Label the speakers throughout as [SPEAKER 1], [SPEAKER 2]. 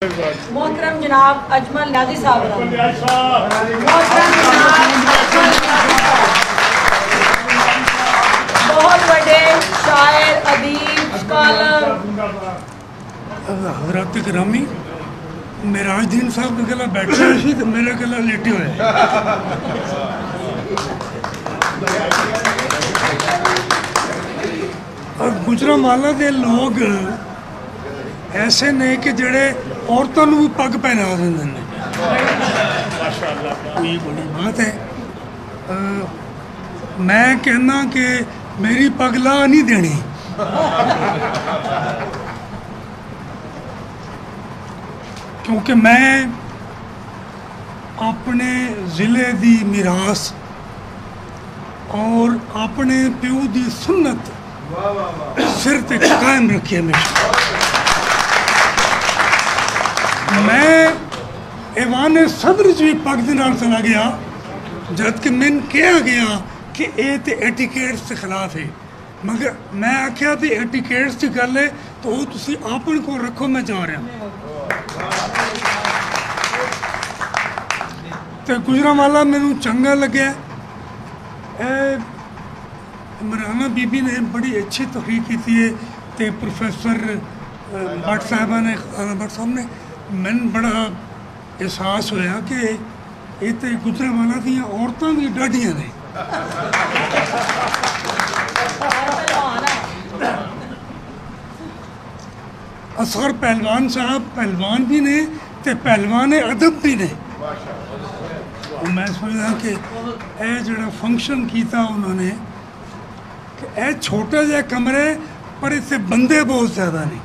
[SPEAKER 1] मोहतरम जनाब अजमल न्याजी साहब, मोहतरम जनाब अजमल न्याजी साहब बहुत बड़े शायर, अदीब, स्कॉलर।
[SPEAKER 2] हजरत गिरामी मेराजुद्दीन साहब के गला बैठे सी तो मेरे गला लेटे हुए। और गुजरांवाला के लोग ऐसे ने कि जड़े औरतों भी पग पहना देंगे, ये बड़ी बात है। मैं कहना कि मेरी पग ला नहीं देनी, क्योंकि मैं अपने ज़िले दी मिरास और अपने प्यो दी सुन्नत सिर ते कायम रखी हमेशा। मैं ऐवान सदर च भी पग दे नाल चला गया जबकि मैंने कहा गया कि ये तो एटिकेट्स के खिलाफ है, मगर मैं आख्या भी एटिकेट्स की गल है तो वो तुसी आपन को रखो, मैं जा रहा। तो गुजरांवाला मैनू चंगा लग्या। इमराना बीबी ने बड़ी अच्छी तकरीर की है तो प्रोफैसर भट्ट साहबा ने भट्ट साहब ने मैंने बड़ा एहसास होया कि ये तो गुजरांवाला दी औरतां भी डाढ़ियां ने। असगर पहलवान साहब पहलवान भी ने ते पहलवान अदब भी ने। मैं सोचदा कि यह जो फंक्शन किया उन्होंने कि यह छोटा जिहा कमरे पर इतने बंदे बहुत ज़्यादा नहीं।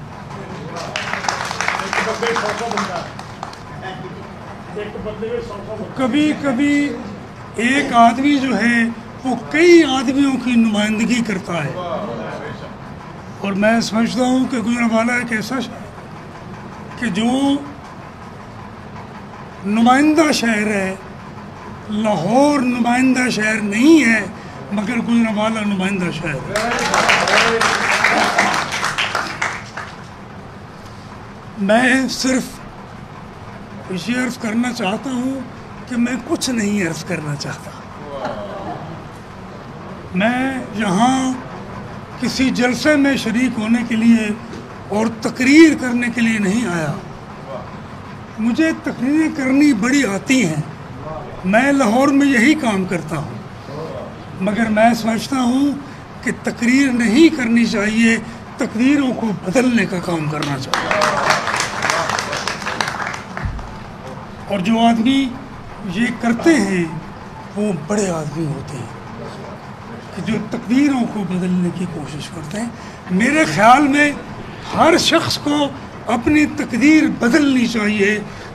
[SPEAKER 2] कभी कभी एक आदमी जो है वो कई आदमियों की नुमाइंदगी करता है, और मैं समझता हूँ कि गुजरांवाला एक ऐसा शहर कि जो नुमाइंदा शहर है। लाहौर नुमाइंदा शहर नहीं है मगर गुजरांवाला नुमाइंदा शहर है। मैं सिर्फ ये अर्ज करना चाहता हूँ कि मैं कुछ नहीं अर्ज करना चाहता। मैं यहाँ किसी जलसे में शरीक होने के लिए और तकरीर करने के लिए नहीं आया। मुझे तकरीरें करनी बड़ी आती हैं, मैं लाहौर में यही काम करता हूँ, मगर मैं समझता हूँ कि तकरीर नहीं करनी चाहिए, तकदीरों को बदलने का काम करना चाहिए। और जो आदमी ये करते हैं वो बड़े आदमी होते हैं कि जो तकदीरों को बदलने की कोशिश करते हैं। मेरे ख्याल में हर शख्स को अपनी तकदीर बदलनी चाहिए,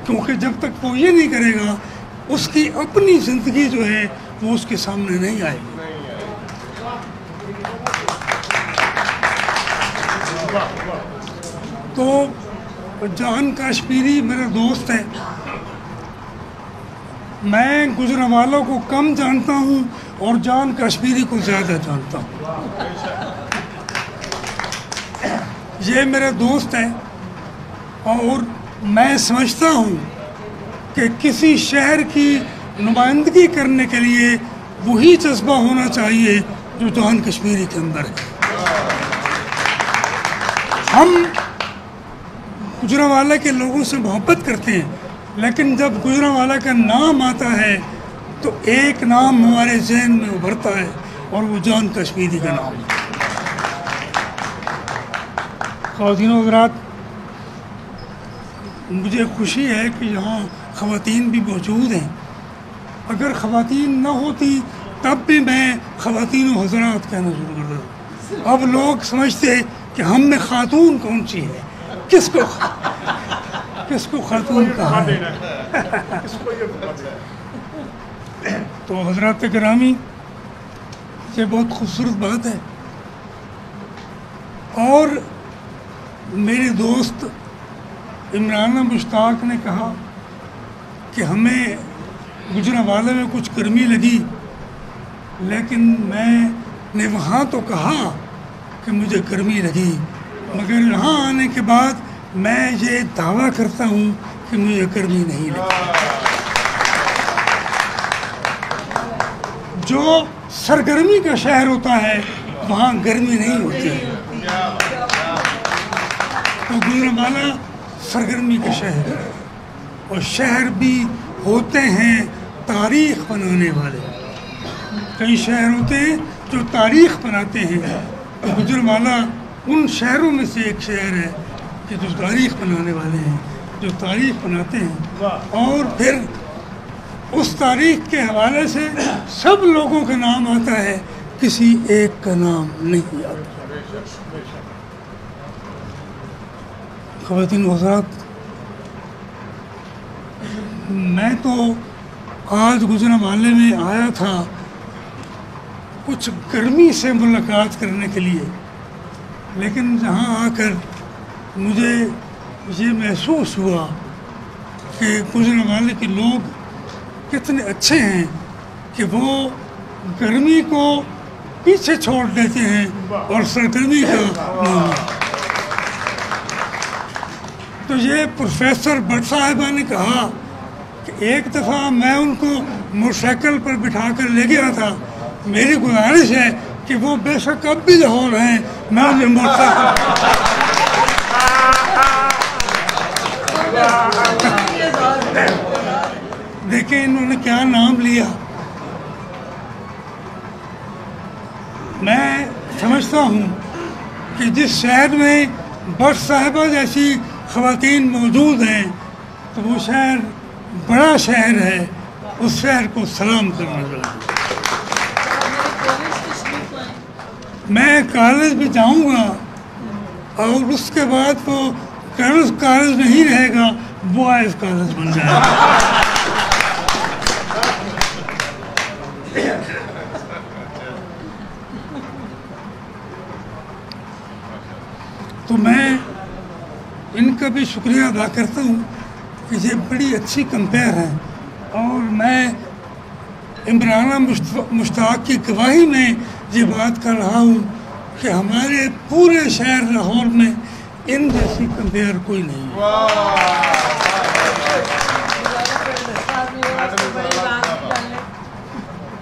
[SPEAKER 2] क्योंकि जब तक वो ये नहीं करेगा उसकी अपनी ज़िंदगी जो है वो उसके सामने नहीं आएगी। तो जान कश्मीरी मेरा दोस्त है, मैं गुजरांवाला को कम जानता हूँ और जान कश्मीरी को ज़्यादा जानता हूँ। ये मेरा दोस्त है और मैं समझता हूँ कि किसी शहर की नुमाइंदगी करने के लिए वही जज्बा होना चाहिए जो जान कश्मीरी के अंदर है। हम गुजरांवाला के लोगों से मोहब्बत करते हैं, लेकिन जब गुजरांवाला का नाम आता है तो एक नाम हमारे जहन में उभरता है और वो जान कश्मीरी का नाम है। ख़वातीन हज़रात, मुझे खुशी है कि यहाँ ख़वातीन भी मौजूद हैं। अगर ख़वातीन न होती तब भी मैं ख़वातीन हज़रात कहना शुरू कर देता। अब लोग समझते कि हम में ख़ातून कौन सी है, किसको ख़ातून कहा है। तो हज़रात गिरामी, ये बहुत खूबसूरत बात है। और मेरे दोस्त इमरान मुश्ताक ने कहा कि हमें गुजरांवाला में कुछ गर्मी लगी, लेकिन मैंने वहाँ तो कहा कि मुझे गर्मी लगी, मगर यहाँ आने के बाद میں یہ دعویٰ کرتا ہوں کہ مجھے گرمی نہیں لگتی. جو سرگرمی کا شہر ہوتا ہے وہاں گرمی نہیں ہوتی ہے. تو گجرانوالہ سرگرمی کا شہر ہے اور شہر بھی ہوتے ہیں تاریخ بنانے والے. کئی شہر ہوتے ہیں جو تاریخ بناتے ہیں. تو گجرانوالہ ان شہروں میں سے ایک شہر ہے کہ جو تاریخ بنانے والے ہیں, جو تاریخ بناتے ہیں. اور پھر اس تاریخ کے حوالے سے سب لوگوں کا نام آتا ہے, کسی ایک کا نام نہیں آتا. خواتین و حضرات, میں تو آج گجرانوالے میں آیا تھا کچھ گرمی سے ملاقات کرنے کے لیے, لیکن جہاں آ کر مجھے یہ محسوس ہوا کہ گجرانوالے کے لوگ کتنے اچھے ہیں کہ وہ گرمی کو پیچھے چھوڑ دیتے ہیں اور سرگرمی کا. تو یہ پروفیسر بٹ صاحبہ نے کہا کہ ایک دفعہ میں ان کو موٹر سائیکل پر بٹھا کر لے گیا تھا. میری گزارش ہے کہ وہ بے شک اب بھی لاہور ہیں, میں انہیں موٹر سائیکل دیکھیں انہوں نے کیا نام لیا. میں سمجھتا ہوں کہ جس شہر میں بٹ صاحبہ جیسی خواتین موجود ہیں تو وہ شہر بڑا شہر ہے, اس شہر کو سلام کرنا چاہیے. میں کالج بھی جاؤں گا اور اس کے بعد وہ گرلز کالج نہیں رہے گا, بوائز کالج بن جائے گا. تو میں ان کا بھی شکریہ ادا کرتا ہوں کہ یہ بڑی اچھی کمپیئر ہے. اور میں عمرانہ مشتاق کی گواہی میں یہ بات کر رہا ہوں کہ ہمارے پورے شہر لاہور میں ان جیسی کمپیئر کوئی نہیں ہے.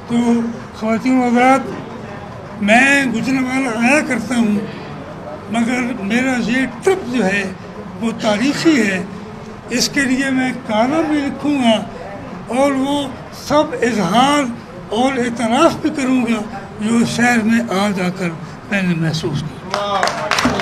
[SPEAKER 2] تو خواتین و حضرات, میں گجرانوالہ آیا کرتا ہوں, مگر میرا یہ ٹرپ جو ہے وہ تاریخی ہے. اس کے لیے میں کالم بھی لکھوں گا اور وہ سب اظہار اور اعتراف بھی کروں گا جو شہر میں آ جا کر میں نے محسوس کیا.